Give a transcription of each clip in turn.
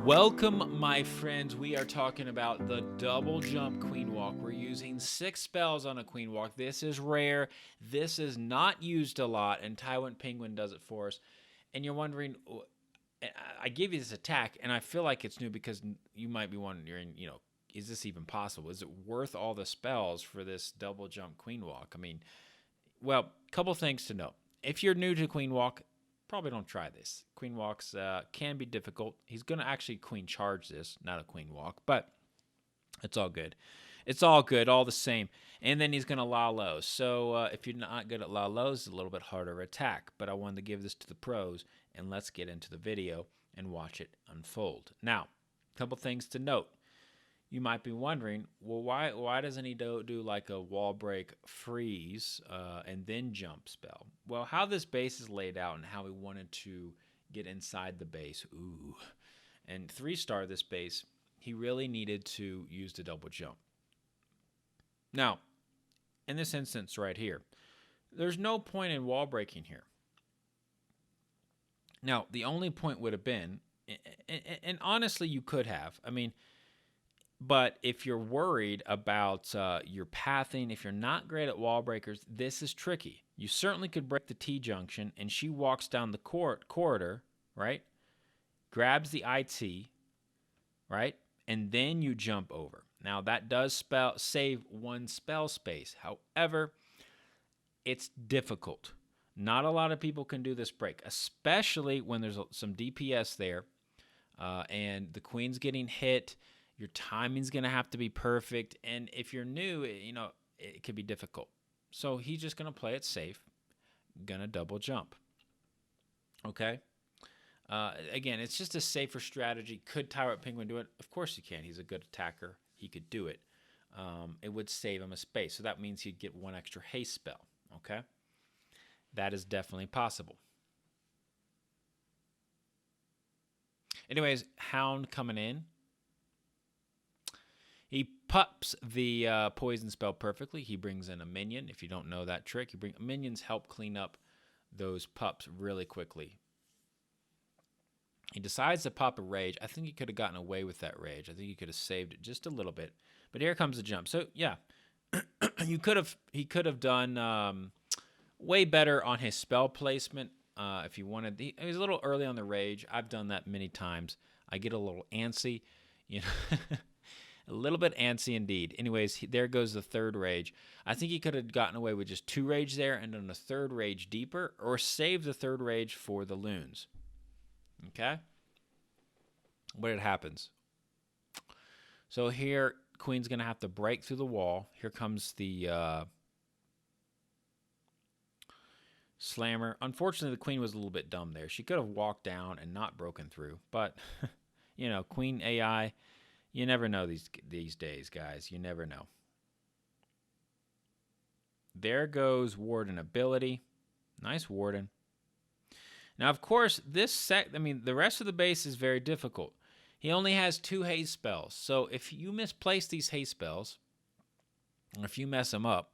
Welcome, my friends. We are talking about the double jump queen walk. We're using 6 spells on a queen walk. This is rare. This is not used a lot, and Taiwan Penguin does it for us. And you're wondering, I gave you this attack, and I feel like it's new because you might be wondering, is this even possible? Is it worth all the spells for this double jump queen walk? I mean, well, couple things to note. If you're new to queen walk, probably don't try this. Queen walks can be difficult. He's going to actually queen charge this, not a queen walk, but it's all good. It's all good, all the same. And then he's going to la low. So if you're not good at la lows, it's a little bit harder attack. But I wanted to give this to the pros, and let's get into the video and watch it unfold. Now, a couple things to note. You might be wondering, well, why doesn't he do like a wall break freeze and then jump spell? Well, how this base is laid out and how we wanted to get inside the base, and 3-star this base, he really needed to use the double jump. Now, in this instance right here, there's no point in wall breaking here. Now, the only point would have been, and honestly, you could have. I mean, but if you're worried about your pathing, if you're not great at wall breakers, this is tricky. You certainly could break the T-junction, and she walks down the corridor, right? Grabs the IT, right? And then you jump over. Now, that does save one spell space. However, it's difficult. Not a lot of people can do this break, especially when there's some DPS there, and the queen's getting hit. Your timing's going to have to be perfect. And if you're new, it could be difficult. So he's just going to play it safe, going to double jump. Okay? Again, it's just a safer strategy. Could Tyrant Penguin do it? Of course he can. He's a good attacker. He could do it. It would save him a space. So that means he'd get one extra haste spell. Okay? That is definitely possible. Anyways, Hound coming in. He pups the poison spell perfectly. He brings in a minion. If you don't know that trick, minions help clean up those pups really quickly. He decides to pop a rage. I think he could have gotten away with that rage. I think he could have saved it just a little bit. But here comes the jump. So yeah, he could have done way better on his spell placement if he wanted. He was a little early on the rage. I've done that many times. I get a little antsy, A little bit antsy indeed. Anyways, there goes the third rage. I think he could have gotten away with just 2 rage there and done a third rage deeper, or saved the third rage for the loons. Okay? But it happens. So here, Queen's going to have to break through the wall. Here comes the slammer. Unfortunately, the Queen was a little bit dumb there. She could have walked down and not broken through. But, Queen AI... You never know these days, guys. You never know. There goes Warden ability. Nice Warden. Now, of course, the rest of the base is very difficult. He only has 2 haste spells. So if you misplace these haste spells, or if you mess them up,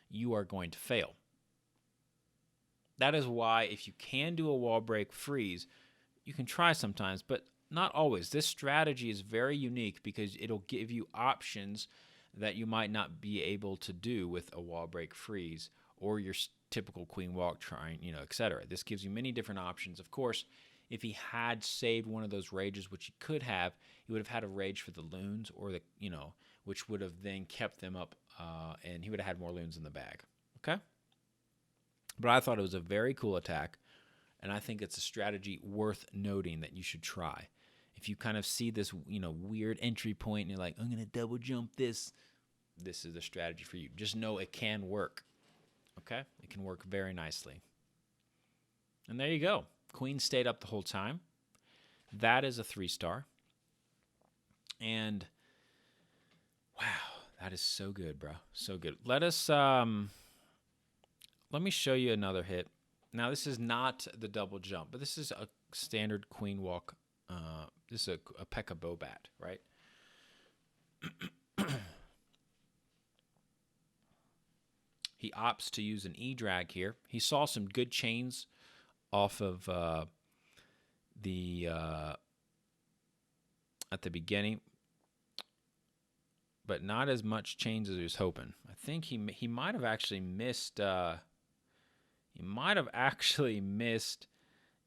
you are going to fail. That is why if you can do a wall break freeze, you can try sometimes, but not always. This strategy is very unique because it'll give you options that you might not be able to do with a wall break freeze or your typical queen walk trying, etc. This gives you many different options. Of course, if he had saved one of those rages, which he could have, he would have had a rage for the loons or which would have then kept them up, and he would have had more loons in the bag. Okay? But I thought it was a very cool attack, and I think it's a strategy worth noting that you should try. If you kind of see this, weird entry point and you're like, I'm going to double jump this is a strategy for you. Just know it can work. Okay? It can work very nicely. And there you go. Queen stayed up the whole time. That is a 3-star. And wow, that is so good, bro. So good. Let me show you another hit. Now, this is not the double jump, but this is a standard queen walk. This is a P.E.K.K.A. Bobat, right? He opts to use an E-drag here. He saw some good chains off of the at the beginning, but not as much chains as he was hoping. I think he might have actually missed. He might have actually missed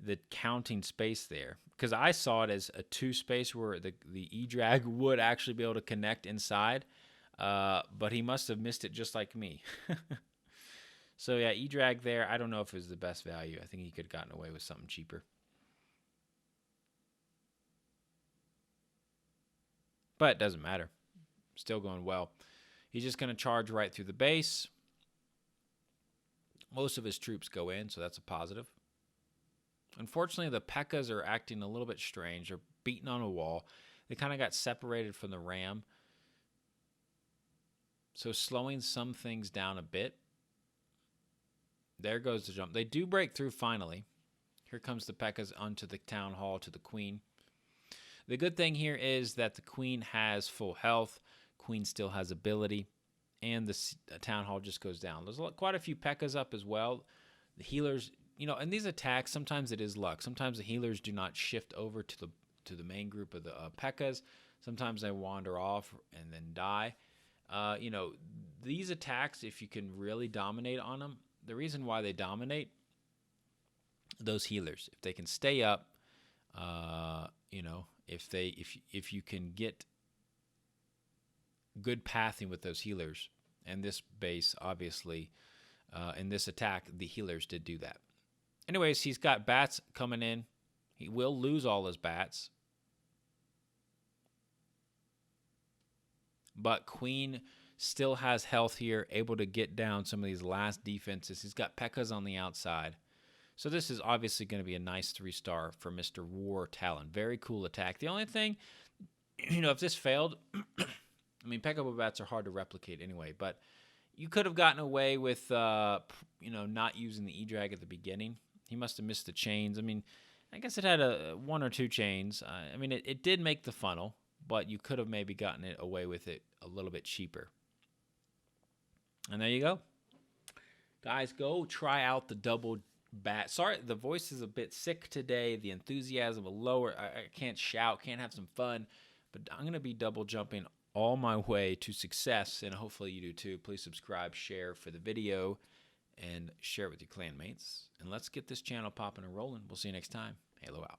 the counting space there, because I saw it as a 2 space where the E-Drag would actually be able to connect inside, but he must have missed it just like me. So yeah, E-Drag there, I don't know if it was the best value. I think he could have gotten away with something cheaper. But it doesn't matter. Still going well. He's just going to charge right through the base. Most of his troops go in, so that's a positive. Unfortunately, the P.E.K.K.A.s are acting a little bit strange. They're beating on a wall. They kind of got separated from the ram, so slowing some things down a bit. There goes the jump. They do break through finally. Here comes the P.E.K.K.A.s onto the town hall to the queen. The good thing here is that the queen has full health. Queen still has ability, and the town hall just goes down. There's quite a few P.E.K.K.A.s up as well. The healers, you know, in these attacks, sometimes it is luck. Sometimes the healers do not shift over to the main group of the P.E.K.K.A.s. Sometimes they wander off and then die. You know, these attacks, if you can really dominate on them, the reason why they dominate those healers, if they can stay up, you know, if you can get good pathing with those healers, and this base, obviously, in this attack, the healers did do that. Anyways, he's got bats coming in. He will lose all his bats. But Queen still has health here, able to get down some of these last defenses. He's got P.E.K.K.A.s on the outside. So this is obviously going to be a nice 3-star for Mr. War Talon. Very cool attack. The only thing, you know, if this failed, I mean, P.E.K.K.A. bats are hard to replicate anyway, but you could have gotten away with, you know, not using the E-Drag at the beginning. He must have missed the chains. I mean, I guess it had 1 or 2 chains. I mean, it did make the funnel, but you could have maybe gotten it away with it a little bit cheaper. And there you go. Guys, go try out the double bat. Sorry, the voice is a bit sick today. The enthusiasm a lower. I can't shout, can't have some fun, but I'm going to be double jumping all my way to success, and hopefully you do too. Please subscribe, share for the video, and share it with your clanmates. And let's get this channel popping and rolling. We'll see you next time. Halo out.